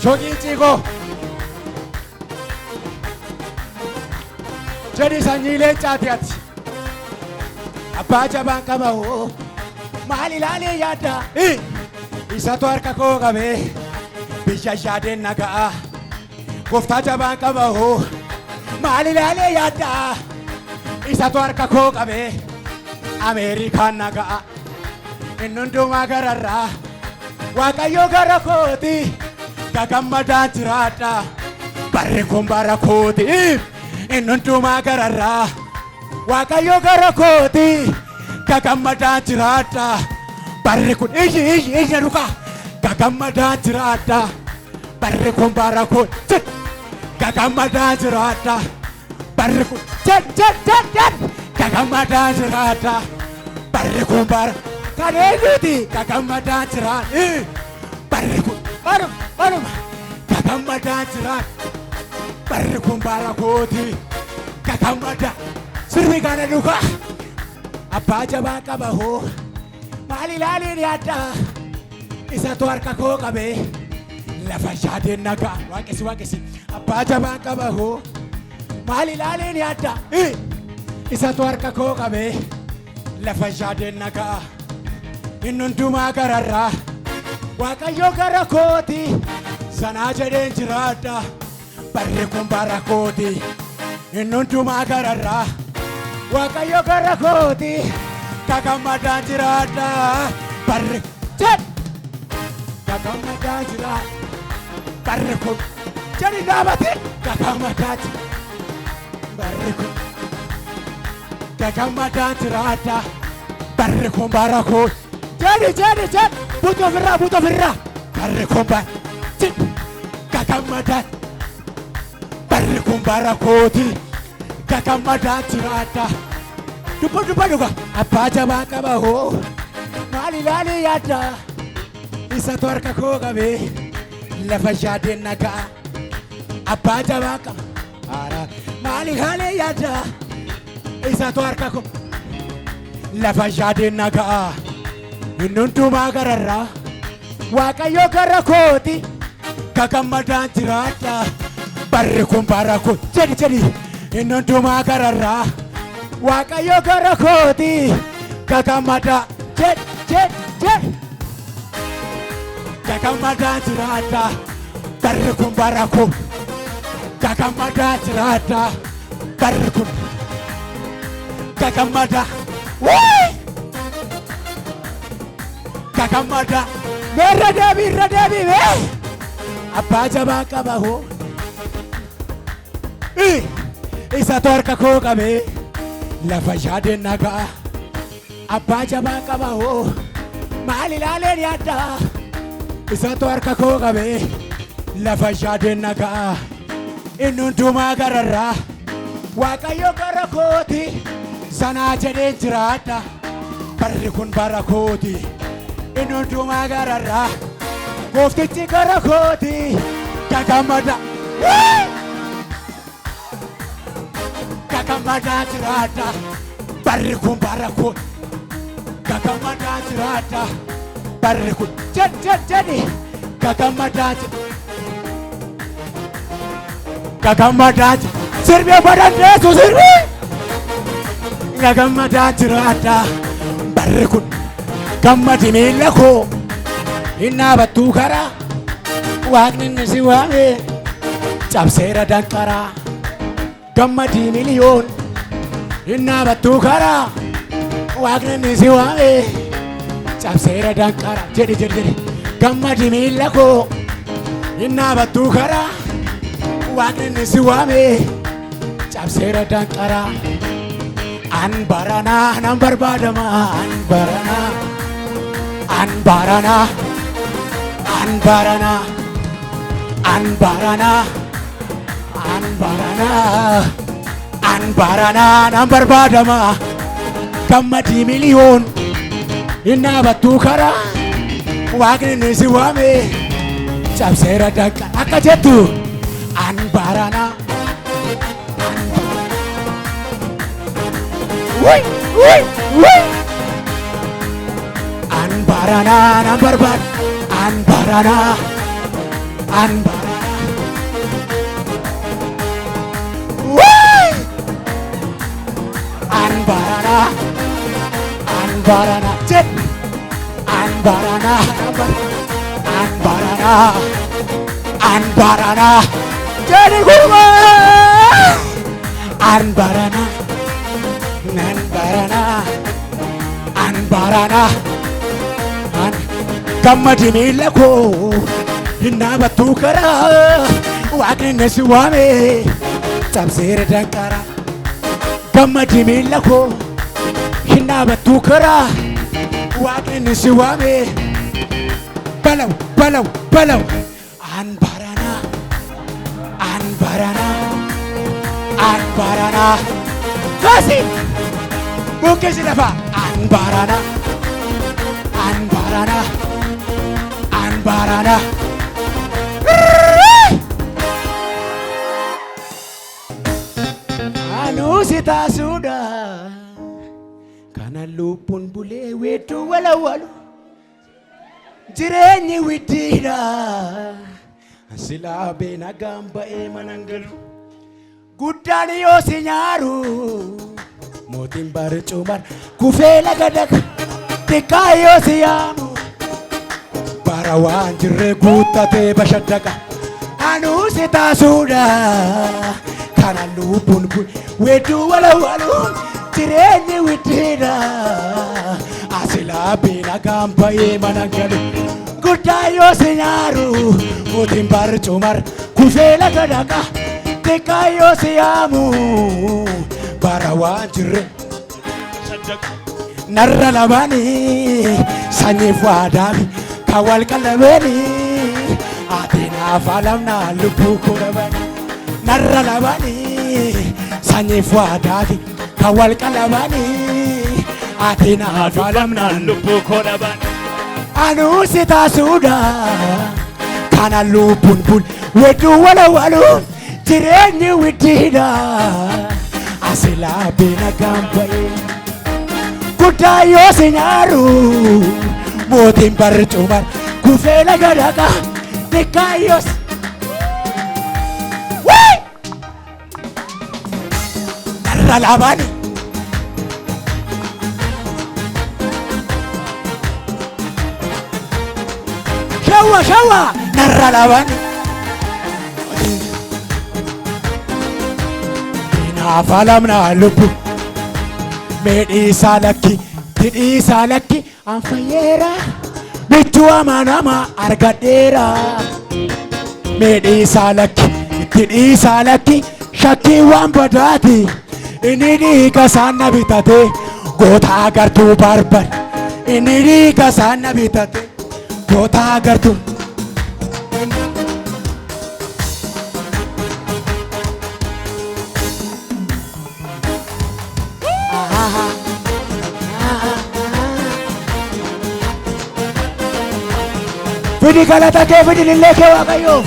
Shogi Chigo. Jadi sanyile chatiat. Apa jaban kamu? Mali lali yada. Isa tu arka ko gabe. Bisha shade naga. Gofta jaban kamu. Mali lali yada. Isa tu arka ko gabe. America naga. Inundu magarara. Wakayo garakoti. Kagamada tirata. Barre kumbara koti. Inundu magarara. Wakayo garakoti. Kagamada tirata. Barre kun. Iji ruka. Kagamada tirata. Barre kumbara koti. Kagamada tirata. Barre kun. Jan. Kagamada tirata. Barre kumbara. Karenuti. Kagamada tirata. Barre kun. Barum. Kagamada tirata. Barre kumbara koti. Kagamada. Sirvi kana duka. Apa jaba kabaho. Mali lali niata. Isa tu arka ko kabe. Lafa shade naga. Wakesi. Apa jaba kabaho. Mali lali niata. Isa tu arka ko kabe. Lafa shade naga. Inundu magarara. Wakayo garakoti. Sana jade jirata. Barre kumbara koti. Inundu magarara. Wakayo garakoti. Kagamada jirata. Barre. Kagamada jirata. Barre kun. Jadi nabati. Kagamada jirata. Barre kun. Kagamada jirata. Barre kumbara koti. Jadi. Butuh firra. Barre kumbara. Kagamada. Barre kumbara koti. Kagamada jirata. Dupa duga. Apa jaba kabaho. Mali lali yada. Isa tu arka ko gabe. Lafa shade naga. Apa jaba ka. Mali lali yada. Isa tu arka ko. Lafa shade naga. Inundu magarara. Wakayo garakoti. Kagamada jirata. Barre kumbara ko. Jadi. Inundu magarara. Wakayo garakoti. Kagamada. Jadi. Kagamada jirata. Barre kumbara ko. Kagamada jirata. Barre kun. Kagamada. Kagamada. Radabi. Apa jaba kabaho. Isa tu arka ko kabe. Lafa shade naga. Apa jaba kabaho. Mali lale yada. Isa tu arka ko kabe. Lafa shade naga. Inundu magarara. Wakayo garakoti. Sana jade jirata. Barre kun barakoti. Inundu magarara. Goftichi garakoti. Kagamada. Kagamada jirata. Barre kun barakoti. Kagamada jirata. Barre kun. Jadi. Kagamada. Sirve barande tu sirve. Kagamada jirata. Barre kun. Gammadi milako. Inna batu kara. Waqni nisiwame. Cabsera dankara. Gammadi miliyon. Inna batu kara. Waqni nisiwame. Cabsera dankara. Jadi. Gammadi milako. Inna batu kara. Waqni nisiwame. Cabsera dankara. Anbarana nambar badama. Anbarana nambar badama. Gammadi miliyon. Inna batu kara. Waqni nisiwame. Cabsera dankara. Akka jettu. Anbarana. Woi. Anbarana nambar bad. Anbarana. Woo! Anbarana. Anbarana. Jet. Anbarana. Anbarana. Anbarana. Jadi gurma. Anbarana. Anbarana. Anbarana. Gammadi miila koo hinna battuu karaa waaqni na si waame cabseera danqara. Gammadi miila koo hinna battuu karaa waaqni na si waame balaw balaw balaw. Anbarana Anbarana Anbarana kasi bukkee si lafa. Anbarana Anbarana Anbarana. Anu si taasuudha kana lubbuun bulee weedduu walawwalu jireenyi widdiidha silaa beena gaamba'ee manangalu guddaan yoo si nyaaru mootiin barcumar kufee laga daga xiqqaa yoo si yaamu bara waan jirre guuttatee bashaddaqa. Anu si taasuudha kana lubbuun weedduu walawwalu jireenyi widdiidha silaa beena gaamba'ee manangalu guddaa yoo si nyaaru mootiin barcumar kufee laga daga xiqqaa yoo si yaamu bara waan jirre narra lamaanii sanyiif waadaafi kan wal qallabeeni ati naaf alamnaa lubbuu koo dhabani. Narra lamaanii sanyiif waadaafi kan wal qallabeeni ati naaf alamnaa lubbuu koo dhabani. Anu si taasuudha kana lubbuun bul weedduu walawwalu jireenyi widdiidha silaa beena gaamba'ee guddaa yoo si nyaaru mootiin barcumar kufee laga daga xiqqaa yoo si narra lamaanii shawa narra lamaanii naaf alamnaa lubbu meedhiisaa lakki tidhiisaa lakki anfayyeera bichuu amanama argadheera. Meedhiisaa lakki tidhiisaa lakki shakkii waan badaati inni dhiiga isaan na bitate goota agartuu barbar inni dhiiga isaan na bitate goota agartuu. Fidi galata kee fidi lillee kee waaqayyoof.